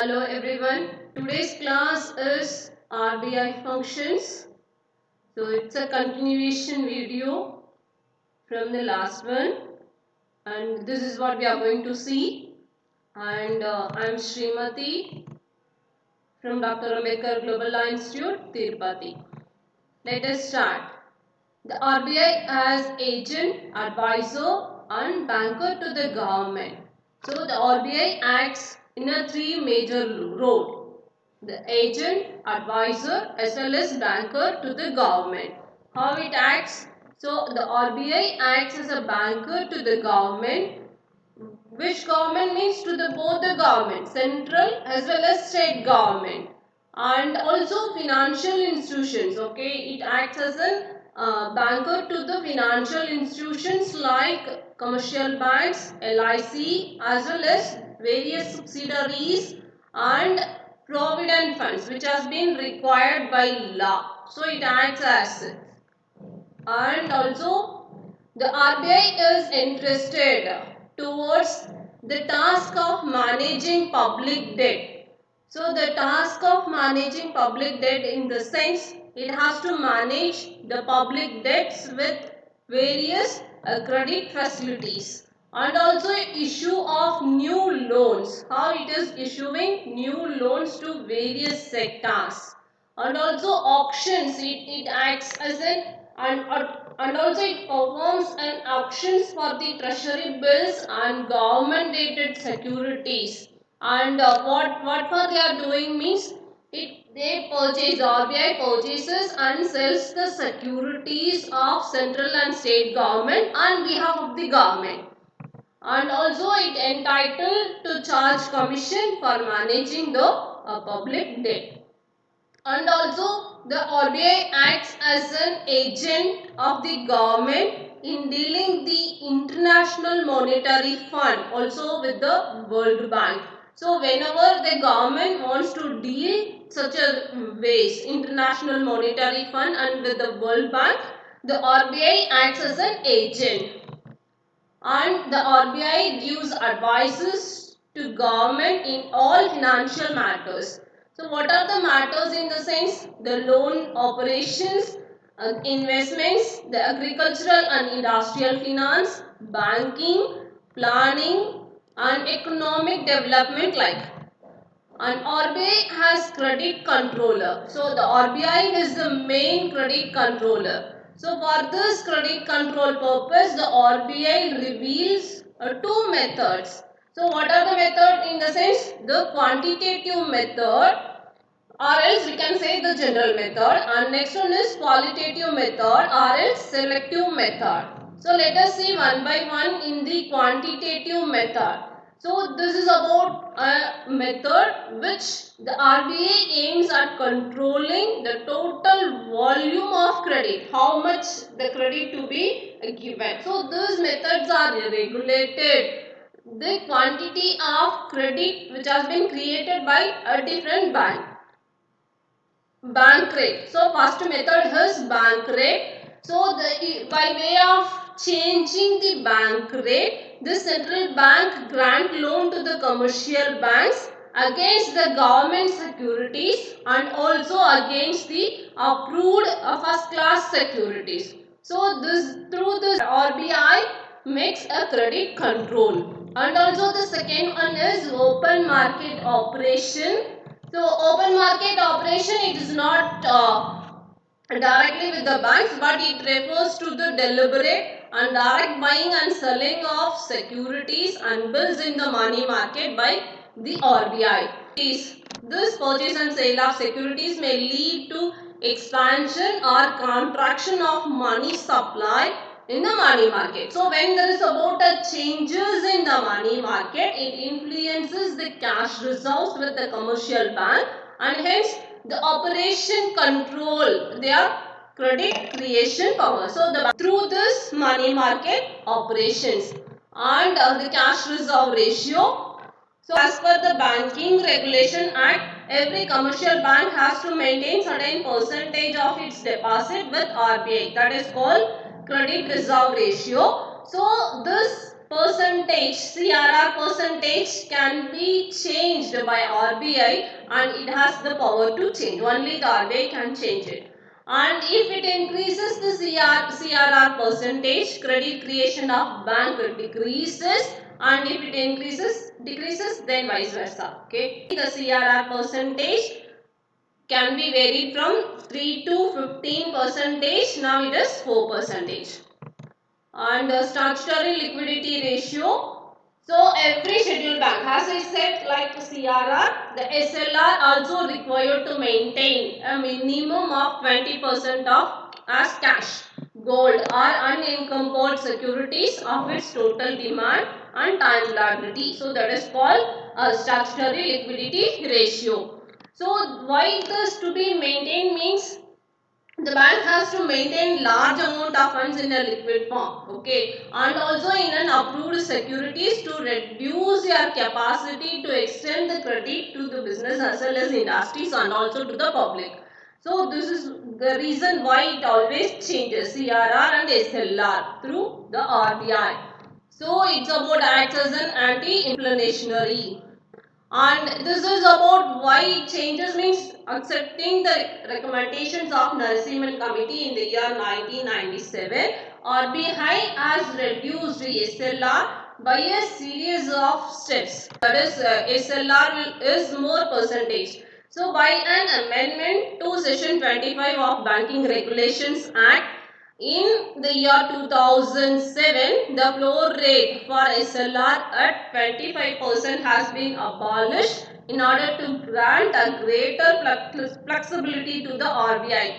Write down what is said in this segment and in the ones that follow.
Hello everyone. Today's class is RBI functions. So it's a continuation video from the last one, and this is what we are going to see. And I'm Srimati from Dr. Ambedkar Global Law Institute, Tirupati. Let us start. The RBI as agent, advisor and banker to the government. So the RBI acts in a three major role: the agent, advisor as well as banker to the government. How it acts? So the RBI acts as a banker to the government. Which government means to the both the government, central as well as state government, and also financial institutions. Okay, it acts as a banker to the financial institutions like commercial banks, LIC, as well as various subsidiaries and provident funds which has been required by law. So it acts as it. And also the RBI is interested towards the task of managing public debt. So the task of managing public debt, in the sense it has to manage the public debts with various credit facilities, and also issue of new loans. How it is issuing new loans to various sectors, and also auctions. It acts as an and also it performs an auctions for the treasury bills and government dated securities. And what for they are doing means, they purchase, RBI purchases and sells the securities of central and state government on behalf of the government, and also it entitled to charge commission for managing the public debt. And also the RBI acts as an agent of the government in dealing the International Monetary Fund, also with the World Bank. So whenever the government wants to deal such a ways, International Monetary Fund and with the World Bank, the RBI acts as an agent. And the RBI gives advices to government in all financial matters. So what are the matters in the sense? The loan operations, investments, the agricultural and industrial finance, banking, planning and economic development like. And RBI has credit controller. So the RBI is the main credit controller. So for this credit control purpose, the RBI reveals two methods. So what are the method? In the sense, the quantitative method, or else we can say the general method, and next one is qualitative method or else selective method. So let us see one by one in the quantitative method. So this is about a method which the RBI aims at controlling the total volume of credit, how much the credit to be given. So these methods are regulated the quantity of credit which has been created by a different bank. Bank rate. So first method is bank rate. So by way of changing the bank rate, the central bank grant loan to the commercial banks against the government securities and also against the approved first class securities. So this through this RBI makes a credit control. And also the second one is open market operation. So open market operation, it is not directly with the banks, but it refers to the deliberate and direct buying and selling of securities and bills in the money market by the RBI. This purchase and sale of securities may lead to expansion or contraction of money supply in the money market. So when there is about a changes in the money market, it influences the cash reserves with the commercial bank, and hence the operation control their credit creation power. So through this money market operations and the cash reserve ratio. So as per the Banking Regulation Act, every commercial bank has to maintain certain percentage of its deposit with RBI. That is called credit reserve ratio. So this percentage, CRR percentage can be changed by RBI, and it has the power to change. Only the RBI can change it. And if it increases the CRR percentage, credit creation of bank decreases, and if it decreases, then vice versa. Okay, the CRR percentage can be varied from 3 to 15 percentage. Now it is 4 percentage. And statutory liquidity ratio. So every scheduled bank, as I said, like CRR, the SLR also required to maintain a minimum of 20% of as cash, gold or unencumbered securities of its total demand and time liability. So that is called a statutory liquidity ratio. So why this to be maintained means the bank has to maintain large amount of funds in a liquid form, okay, and also in an approved securities to reduce your capacity to extend the credit to the business as well as industries and also to the public. So this is the reason why it always changes CRR and SLR through the RBI. So it's about acts as an anti-inflationary. And this is about why it changes means accepting the recommendations of Narasimhan Committee in the year 1997. RBI has reduced SLR by a series of steps. That is, SLR is more percentage. So, by an amendment to Section 25 of Banking Regulations Act, in the year 2007, the floor rate for SLR at 25% has been abolished in order to grant a greater flexibility to the RBI.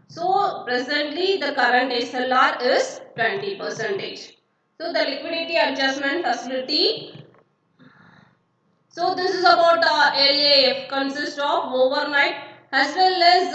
So, presently the current SLR is 20%. So, the liquidity adjustment facility. So, this is about LAF consists of overnight as well as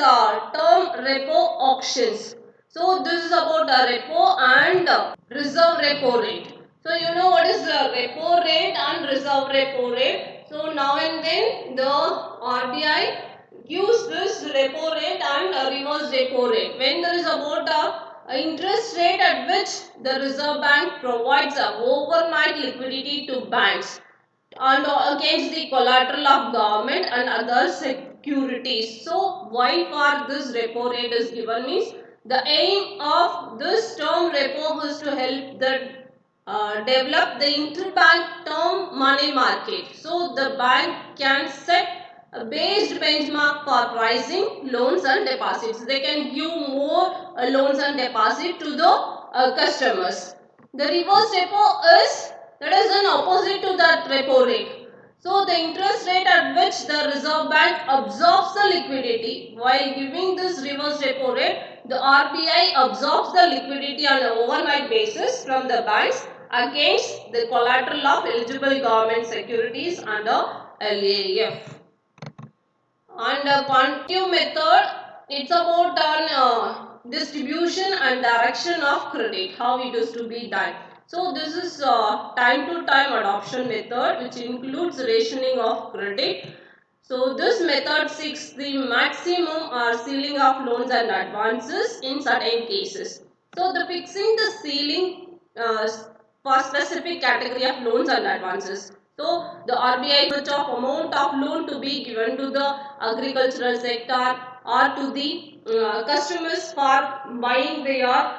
term repo auctions. So, this is about repo and reserve repo rate. So, you know what is the repo rate and reserve repo rate. So, now and then the RBI gives this repo rate and reverse repo rate. When there is about interest rate at which the Reserve Bank provides overnight liquidity to banks and against the collateral of government and other securities. So, why for this repo rate is given means the aim of this term repo is to help the develop the interbank term money market. So, the bank can set a based benchmark for pricing loans and deposits. They can give more loans and deposit to the customers. The reverse repo is that is an opposite to that repo rate. So, the interest rate at which the Reserve Bank absorbs the liquidity while giving this reverse repo rate, the RBI absorbs the liquidity on an overnight basis from the banks against the collateral of eligible government securities under LAF. And quantitative method, it's about distribution and direction of credit, how it is to be done. So this is time to time adoption method which includes rationing of credit. So this method seeks the maximum or ceiling of loans and advances in certain cases. So the fixing the ceiling for specific category of loans and advances. So the RBI which of amount of loan to be given to the agricultural sector or to the customers for buying their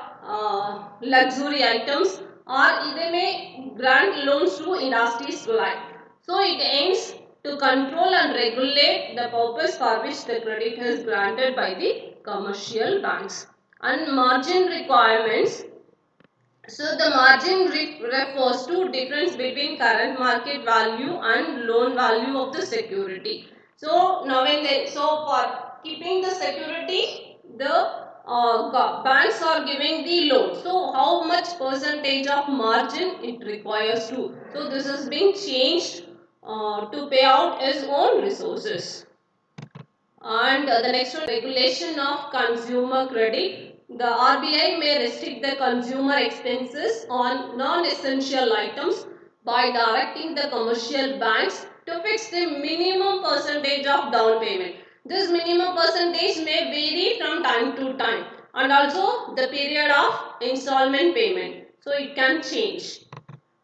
luxury items, or they may grant loans to industries like. So it aims to control and regulate the purpose for which the credit is granted by the commercial banks. And margin requirements. So the margin refers to difference between current market value and loan value of the security. So now and then, so for keeping the security, the banks are giving the loan. So how much percentage of margin it requires to. So this is being changed to pay out its own resources. And the next one, regulation of consumer credit. The RBI may restrict the consumer expenses on non-essential items by directing the commercial banks to fix the minimum percentage of down payment. This minimum percentage may vary from time to time, and also the period of installment payment. So it can change.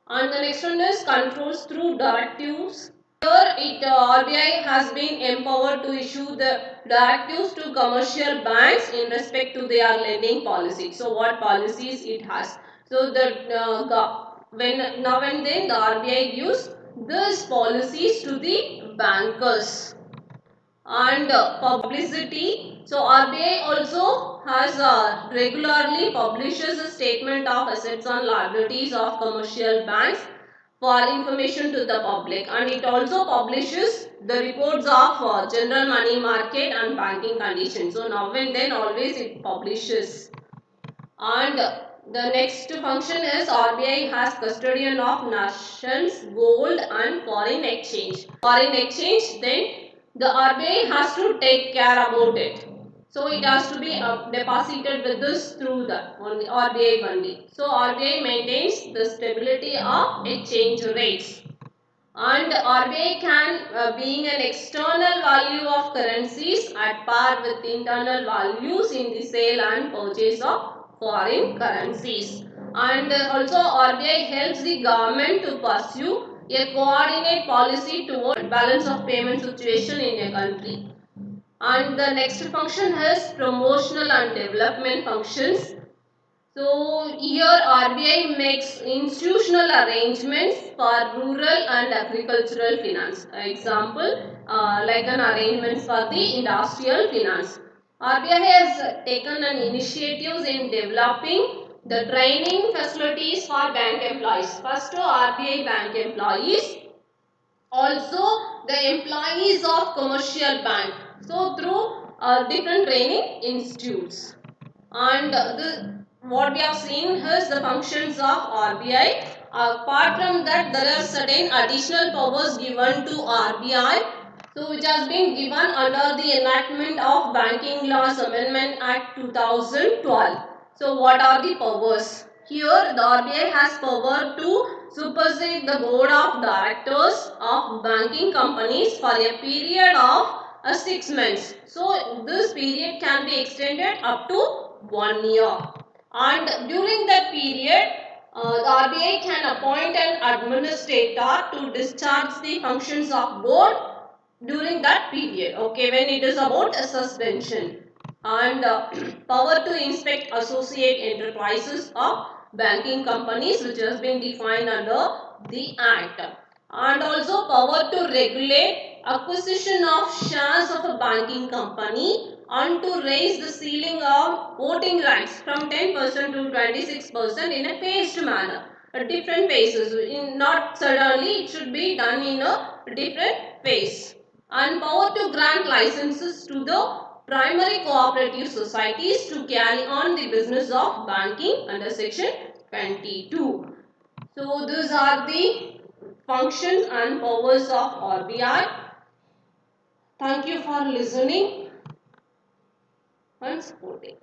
And the next one is controls through directives. Here RBI has been empowered to issue the directives to commercial banks in respect to their lending policy. So what policies it has. So when now and then the RBI gives these policies to the bankers. And publicity. So RBI also has regularly publishes a statement of assets and liabilities of commercial banks for information to the public, and it also publishes the reports of general money market and banking conditions. So now and then always it publishes. And the next function is RBI has custodian of nations gold and foreign exchange. Foreign exchange, then the RBI has to take care about it. So it has to be deposited with this through the RBI only. So RBI maintains the stability of exchange rates. And RBI can being an external value of currencies at par with internal values in the sale and purchase of foreign currencies. And also RBI helps the government to pursue a coordinate policy toward balance of payment situation in a country. And the next function is promotional and development functions. So here RBI makes institutional arrangements for rural and agricultural finance. Example, like an arrangements for the industrial finance. RBI has taken an initiatives in developing the training facilities for bank employees. First to RBI bank employees, also the employees of commercial bank. So through different training institutes. And what we have seen is the functions of RBI. Apart from that, there are certain additional powers given to RBI, so which has been given under the enactment of Banking Laws Amendment Act 2012. So what are the powers? Here the RBI has power to supersede the board of directors of banking companies for a period of 6 months. So this period can be extended up to 1 year. And during that period, the RBI can appoint an administrator to discharge the functions of board during that period. Okay, when it is about a suspension. And power to inspect associate enterprises of banking companies, which has been defined under the Act. And also power to regulate acquisition of shares of a banking company and to raise the ceiling of voting rights from 10% to 26% in a phased manner. Different phases. Not suddenly, it should be done in a different phase. And power to grant licenses to the primary cooperative societies to carry on the business of banking under section 22. So these are the functions and powers of RBI. Thank you for listening and supporting.